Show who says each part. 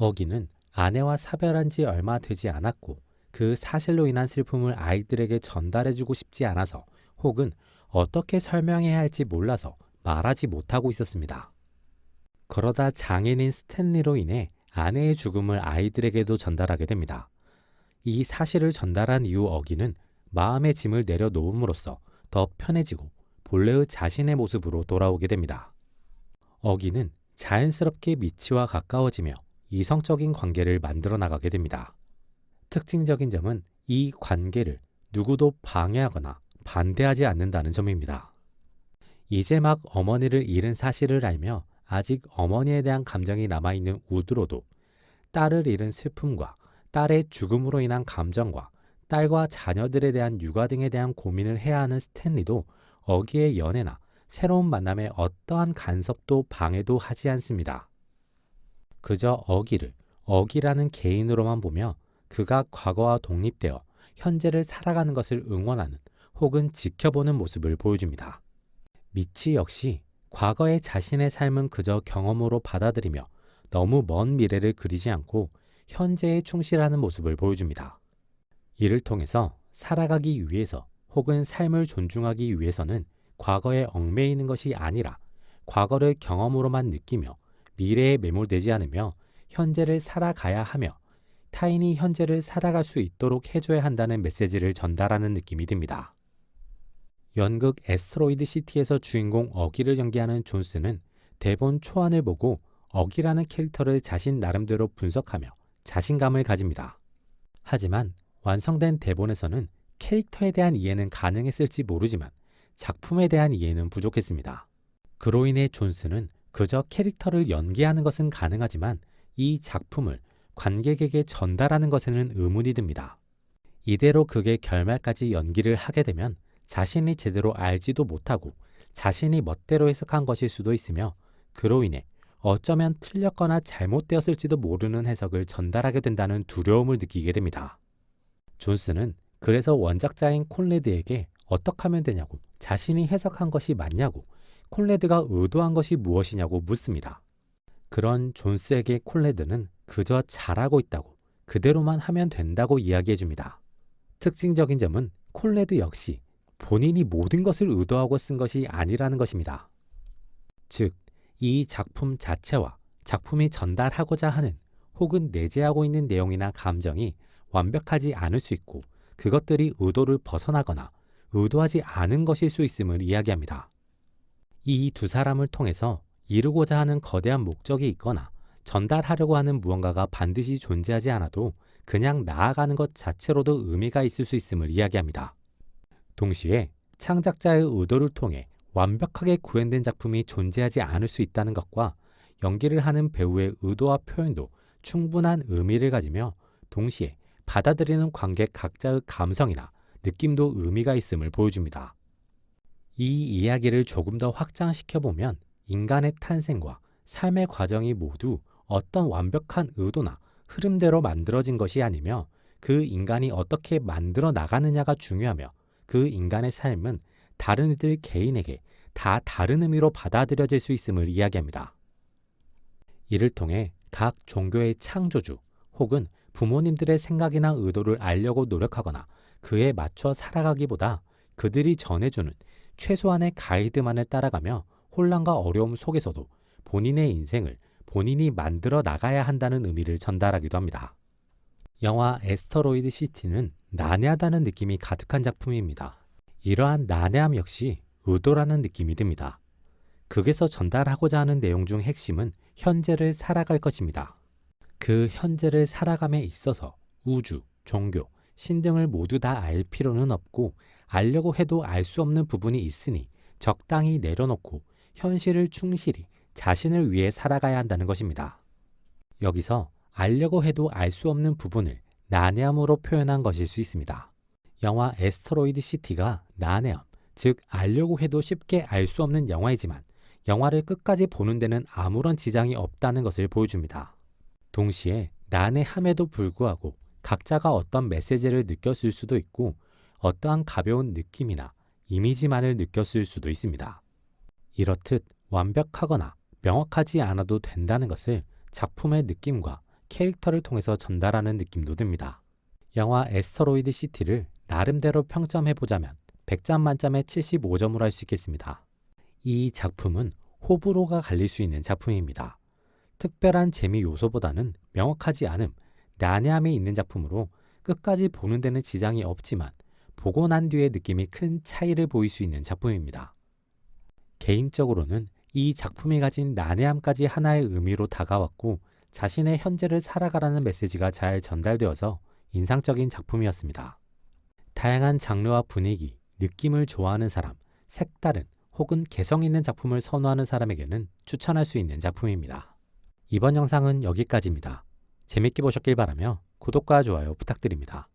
Speaker 1: 어기는 아내와 사별한 지 얼마 되지 않았고 그 사실로 인한 슬픔을 아이들에게 전달해주고 싶지 않아서 혹은 어떻게 설명해야 할지 몰라서 말하지 못하고 있었습니다. 그러다 장인인 스탠리로 인해 아내의 죽음을 아이들에게도 전달하게 됩니다. 이 사실을 전달한 이후 어기는 마음의 짐을 내려놓음으로써 더 편해지고 본래의 자신의 모습으로 돌아오게 됩니다. 어기는 자연스럽게 미치와 가까워지며 이성적인 관계를 만들어 나가게 됩니다. 특징적인 점은 이 관계를 누구도 방해하거나 반대하지 않는다는 점입니다. 이제 막 어머니를 잃은 사실을 알며 아직 어머니에 대한 감정이 남아있는 우드로도 딸을 잃은 슬픔과 딸의 죽음으로 인한 감정과 딸과 자녀들에 대한 육아 등에 대한 고민을 해야 하는 스탠리도 어기의 연애나 새로운 만남에 어떠한 간섭도 방해도 하지 않습니다. 그저 어기를 어기라는 개인으로만 보며 그가 과거와 독립되어 현재를 살아가는 것을 응원하는 혹은 지켜보는 모습을 보여줍니다. 미치 역시 과거의 자신의 삶은 그저 경험으로 받아들이며 너무 먼 미래를 그리지 않고 현재에 충실하는 모습을 보여줍니다. 이를 통해서 살아가기 위해서 혹은 삶을 존중하기 위해서는 과거에 얽매이는 것이 아니라 과거를 경험으로만 느끼며 미래에 매몰되지 않으며 현재를 살아가야 하며 타인이 현재를 살아갈 수 있도록 해줘야 한다는 메시지를 전달하는 느낌이 듭니다. 연극 애스트로이드 시티에서 주인공 어기를 연기하는 존스는 대본 초안을 보고 어기라는 캐릭터를 자신 나름대로 분석하며 자신감을 가집니다. 하지만 완성된 대본에서는 캐릭터에 대한 이해는 가능했을지 모르지만 작품에 대한 이해는 부족했습니다. 그로 인해 존스는 그저 캐릭터를 연기하는 것은 가능하지만 이 작품을 관객에게 전달하는 것에는 의문이 듭니다. 이대로 극의 결말까지 연기를 하게 되면 자신이 제대로 알지도 못하고 자신이 멋대로 해석한 것일 수도 있으며 그로 인해 어쩌면 틀렸거나 잘못되었을지도 모르는 해석을 전달하게 된다는 두려움을 느끼게 됩니다. 존스는 그래서 원작자인 콘레드에게 어떻게 하면 되냐고 자신이 해석한 것이 맞냐고 콘레드가 의도한 것이 무엇이냐고 묻습니다. 그런 존스에게 콘레드는 그저 잘하고 있다고 그대로만 하면 된다고 이야기해 줍니다. 특징적인 점은 콘레드 역시 본인이 모든 것을 의도하고 쓴 것이 아니라는 것입니다. 즉, 이 작품 자체와 작품이 전달하고자 하는 혹은 내재하고 있는 내용이나 감정이 완벽하지 않을 수 있고 그것들이 의도를 벗어나거나 의도하지 않은 것일 수 있음을 이야기합니다. 이 두 사람을 통해서 이루고자 하는 거대한 목적이 있거나 전달하려고 하는 무언가가 반드시 존재하지 않아도 그냥 나아가는 것 자체로도 의미가 있을 수 있음을 이야기합니다. 동시에 창작자의 의도를 통해 완벽하게 구현된 작품이 존재하지 않을 수 있다는 것과 연기를 하는 배우의 의도와 표현도 충분한 의미를 가지며 동시에 받아들이는 관객 각자의 감성이나 느낌도 의미가 있음을 보여줍니다. 이 이야기를 조금 더 확장시켜보면 인간의 탄생과 삶의 과정이 모두 어떤 완벽한 의도나 흐름대로 만들어진 것이 아니며 그 인간이 어떻게 만들어 나가느냐가 중요하며 그 인간의 삶은 다른 이들 개인에게 다 다른 의미로 받아들여질 수 있음을 이야기합니다. 이를 통해 각 종교의 창조주 혹은 부모님들의 생각이나 의도를 알려고 노력하거나 그에 맞춰 살아가기보다 그들이 전해주는 최소한의 가이드만을 따라가며 혼란과 어려움 속에서도 본인의 인생을 본인이 만들어 나가야 한다는 의미를 전달하기도 합니다. 영화 애스터로이드 시티는 난해하다는 느낌이 가득한 작품입니다. 이러한 난해함 역시 의도라는 느낌이 듭니다. 극에서 전달하고자 하는 내용 중 핵심은 현재를 살아갈 것입니다. 그 현재를 살아감에 있어서 우주, 종교, 신 등을 모두 다 알 필요는 없고 알려고 해도 알 수 없는 부분이 있으니 적당히 내려놓고 현실을 충실히 자신을 위해 살아가야 한다는 것입니다. 여기서 알려고 해도 알 수 없는 부분을 난해함으로 표현한 것일 수 있습니다. 영화 애스트로이드 시티가 난해함, 즉 알려고 해도 쉽게 알 수 없는 영화이지만 영화를 끝까지 보는 데는 아무런 지장이 없다는 것을 보여줍니다. 동시에 난해함에도 불구하고 각자가 어떤 메시지를 느꼈을 수도 있고 어떠한 가벼운 느낌이나 이미지만을 느꼈을 수도 있습니다. 이렇듯 완벽하거나 명확하지 않아도 된다는 것을 작품의 느낌과 캐릭터를 통해서 전달하는 느낌도 듭니다. 영화 애스터로이드 시티를 나름대로 평점해보자면 100점 만점에 75점으로 할 수 있겠습니다. 이 작품은 호불호가 갈릴 수 있는 작품입니다. 특별한 재미 요소보다는 명확하지 않음, 난해함이 있는 작품으로 끝까지 보는 데는 지장이 없지만 보고 난 뒤의 느낌이 큰 차이를 보일 수 있는 작품입니다. 개인적으로는 이 작품이 가진 난해함까지 하나의 의미로 다가왔고 자신의 현재를 살아가라는 메시지가 잘 전달되어서 인상적인 작품이었습니다. 다양한 장르와 분위기, 느낌을 좋아하는 사람, 색다른 혹은 개성 있는 작품을 선호하는 사람에게는 추천할 수 있는 작품입니다. 이번 영상은 여기까지입니다. 재밌게 보셨길 바라며 구독과 좋아요 부탁드립니다.